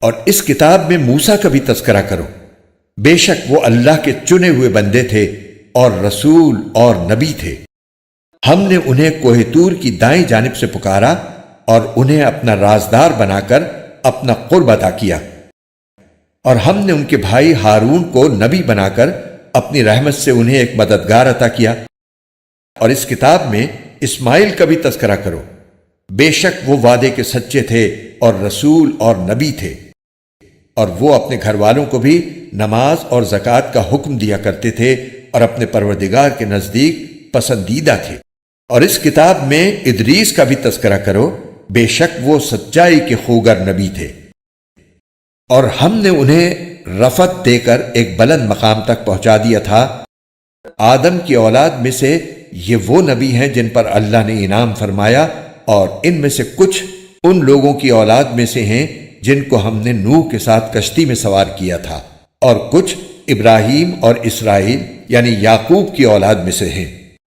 اور اس کتاب میں موسیٰ کا بھی تذکرہ کرو، بے شک وہ اللہ کے چنے ہوئے بندے تھے اور رسول اور نبی تھے۔ ہم نے انہیں کوہ طور کی دائیں جانب سے پکارا اور انہیں اپنا رازدار بنا کر اپنا قرب عطا کیا، اور ہم نے ان کے بھائی ہارون کو نبی بنا کر اپنی رحمت سے انہیں ایک مددگار عطا کیا۔ اور اس کتاب میں اسماعیل کا بھی تذکرہ کرو، بے شک وہ وعدے کے سچے تھے اور رسول اور نبی تھے، اور وہ اپنے گھر والوں کو بھی نماز اور زکوٰۃ کا حکم دیا کرتے تھے اور اپنے پروردگار کے نزدیک پسندیدہ تھے۔ اور اس کتاب میں ادریس کا بھی تذکرہ کرو، بے شک وہ سچائی کے خوگر نبی تھے، اور ہم نے انہیں رفعت دے کر ایک بلند مقام تک پہنچا دیا تھا۔ آدم کی اولاد میں سے یہ وہ نبی ہیں جن پر اللہ نے انعام فرمایا، اور ان میں سے کچھ ان لوگوں کی اولاد میں سے ہیں جن کو ہم نے نوح کے ساتھ کشتی میں سوار کیا تھا، اور کچھ ابراہیم اور اسرائیل یعنی یعقوب کی اولاد میں سے ہیں،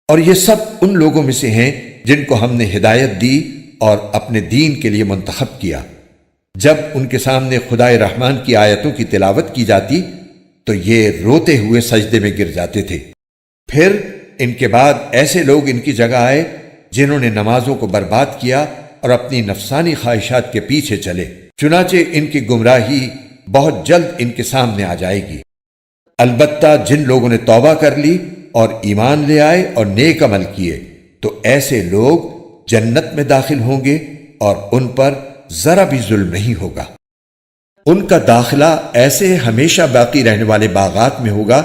اور یہ سب ان لوگوں میں سے ہیں جن کو ہم نے ہدایت دی اور اپنے دین کے لیے منتخب کیا۔ جب ان کے سامنے خدائے رحمان کی آیتوں کی تلاوت کی جاتی تو یہ روتے ہوئے سجدے میں گر جاتے تھے۔ پھر ان کے بعد ایسے لوگ ان کی جگہ آئے جنہوں نے نمازوں کو برباد کیا اور اپنی نفسانی خواہشات کے پیچھے چلے، چنانچہ ان کی گمراہی بہت جلد ان کے سامنے آ جائے گی۔ البتہ جن لوگوں نے توبہ کر لی اور ایمان لے آئے اور نیک عمل کیے تو ایسے لوگ جنت میں داخل ہوں گے اور ان پر ذرا بھی ظلم نہیں ہوگا۔ ان کا داخلہ ایسے ہمیشہ باقی رہنے والے باغات میں ہوگا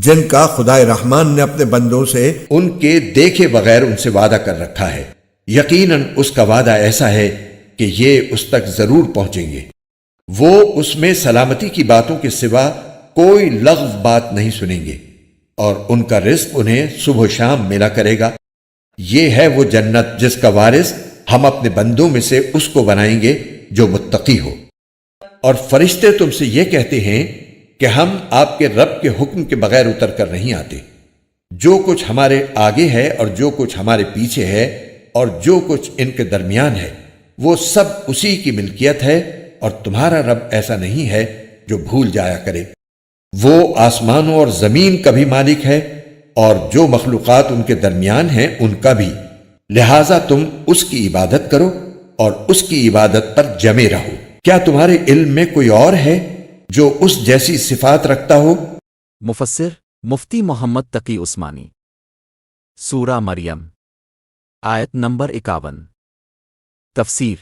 جن کا خدائے رحمان نے اپنے بندوں سے ان کے دیکھے بغیر ان سے وعدہ کر رکھا ہے۔ یقیناً اس کا وعدہ ایسا ہے کہ یہ اس تک ضرور پہنچیں گے۔ وہ اس میں سلامتی کی باتوں کے سوا کوئی لغو بات نہیں سنیں گے، اور ان کا رزق انہیں صبح و شام ملا کرے گا۔ یہ ہے وہ جنت جس کا وارث ہم اپنے بندوں میں سے اس کو بنائیں گے جو متقی ہو۔ اور فرشتے تم سے یہ کہتے ہیں کہ ہم آپ کے رب کے حکم کے بغیر اتر کر نہیں آتے۔ جو کچھ ہمارے آگے ہے اور جو کچھ ہمارے پیچھے ہے اور جو کچھ ان کے درمیان ہے وہ سب اسی کی ملکیت ہے، اور تمہارا رب ایسا نہیں ہے جو بھول جایا کرے۔ وہ آسمانوں اور زمین کا بھی مالک ہے اور جو مخلوقات ان کے درمیان ہیں ان کا بھی، لہذا تم اس کی عبادت کرو اور اس کی عبادت پر جمے رہو۔ کیا تمہارے علم میں کوئی اور ہے جو اس جیسی صفات رکھتا ہو؟ مفسر مفتی محمد تقی عثمانی۔ سورہ مریم، آیت نمبر 51۔ تفسیر: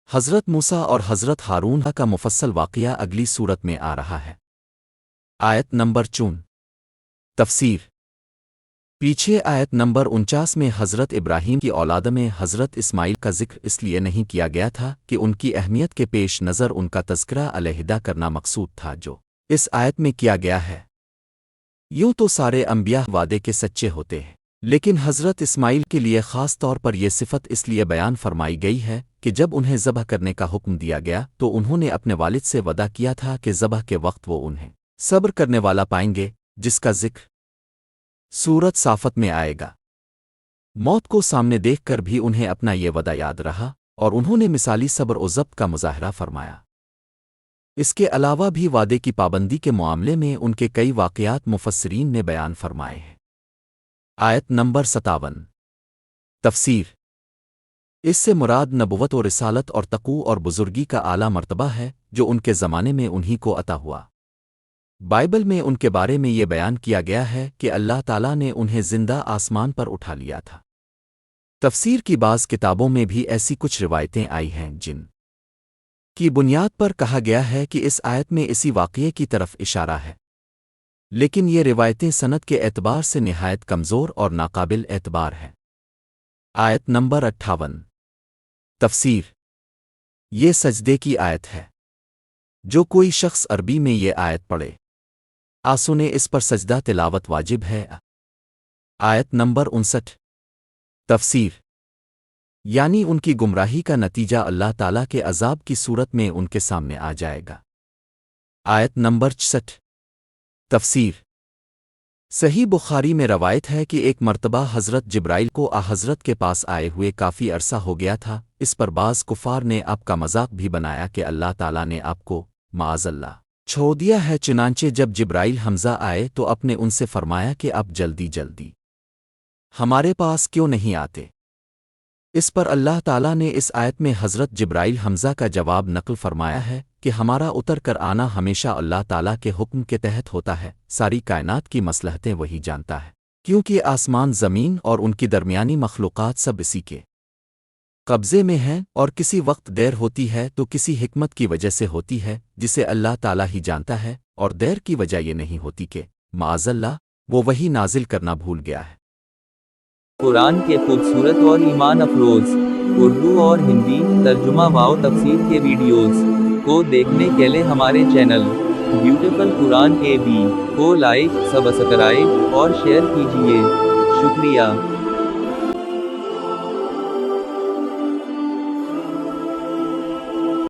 حضرت موسیٰ اور حضرت ہارون کا مفصل واقعہ اگلی سورت میں آ رہا ہے۔ آیت نمبر 54۔ تفسیر: پیچھے آیت نمبر 49 میں حضرت ابراہیم کی اولاد میں حضرت اسماعیل کا ذکر اس لیے نہیں کیا گیا تھا کہ ان کی اہمیت کے پیش نظر ان کا تذکرہ علیحدہ کرنا مقصود تھا جو اس آیت میں کیا گیا ہے۔ یوں تو سارے انبیاء وعدے کے سچے ہوتے ہیں، لیکن حضرت اسماعیل کے لیے خاص طور پر یہ صفت اس لیے بیان فرمائی گئی ہے کہ جب انہیں ذبح کرنے کا حکم دیا گیا تو انہوں نے اپنے والد سے وعدہ کیا تھا کہ ذبح کے وقت وہ انہیں صبر کرنے والا پائیں گے، جس کا ذکر سورت صافت میں آئے گا۔ موت کو سامنے دیکھ کر بھی انہیں اپنا یہ وعدہ یاد رہا اور انہوں نے مثالی صبر و ضبط کا مظاہرہ فرمایا۔ اس کے علاوہ بھی وعدے کی پابندی کے معاملے میں ان کے کئی واقعات مفسرین نے بیان فرمائے ہیں۔ آیت نمبر 57۔ تفسیر: اس سے مراد نبوت و رسالت اور تقوی اور بزرگی کا اعلیٰ مرتبہ ہے جو ان کے زمانے میں انہی کو عطا ہوا۔ بائبل میں ان کے بارے میں یہ بیان کیا گیا ہے کہ اللہ تعالیٰ نے انہیں زندہ آسمان پر اٹھا لیا تھا۔ تفسیر کی بعض کتابوں میں بھی ایسی کچھ روایتیں آئی ہیں جن کی بنیاد پر کہا گیا ہے کہ اس آیت میں اسی واقعے کی طرف اشارہ ہے، لیکن یہ روایتیں سند کے اعتبار سے نہایت کمزور اور ناقابل اعتبار ہیں۔ آیت نمبر 58۔ تفسیر: یہ سجدے کی آیت ہے۔ جو کوئی شخص عربی میں یہ آیت پڑھے آسنے اس پر سجدہ تلاوت واجب ہے۔ آیت نمبر 59۔ تفسیر: یعنی ان کی گمراہی کا نتیجہ اللہ تعالیٰ کے عذاب کی صورت میں ان کے سامنے آ جائے گا۔ آیت نمبر 66۔ تفسیر: صحیح بخاری میں روایت ہے کہ ایک مرتبہ حضرت جبرائیل کو حضرت کے پاس آئے ہوئے کافی عرصہ ہو گیا تھا۔ اس پر بعض کفار نے آپ کا مذاق بھی بنایا کہ اللہ تعالیٰ نے آپ کو معاذ اللہ چھوڑ دیا ہے۔ چنانچہ جب جبرائیل حمزہ آئے تو اپنے ان سے فرمایا کہ آپ جلدی جلدی ہمارے پاس کیوں نہیں آتے؟ اس پر اللہ تعالیٰ نے اس آیت میں حضرت جبرائیل حمزہ کا جواب نقل فرمایا ہے کہ ہمارا اتر کر آنا ہمیشہ اللہ تعالیٰ کے حکم کے تحت ہوتا ہے، ساری کائنات کی مصلحتیں وہی جانتا ہے، کیونکہ آسمان زمین اور ان کی درمیانی مخلوقات سب اسی کے قبضے میں ہیں، اور کسی وقت دیر ہوتی ہے تو کسی حکمت کی وجہ سے ہوتی ہے جسے اللہ تعالیٰ ہی جانتا ہے، اور دیر کی وجہ یہ نہیں ہوتی کہ معاذ اللہ وہ وہی نازل کرنا بھول گیا ہے۔ قرآن کے خوبصورت اور ایمان افروز اردو اور ہندی ترجمہ و تفسیر کے ویڈیوز کو دیکھنے کے لیے ہمارے چینل بیوٹیفل قرآن کے بھی کو لائک، سبسکرائب اور شیئر کیجیے۔ شکریہ۔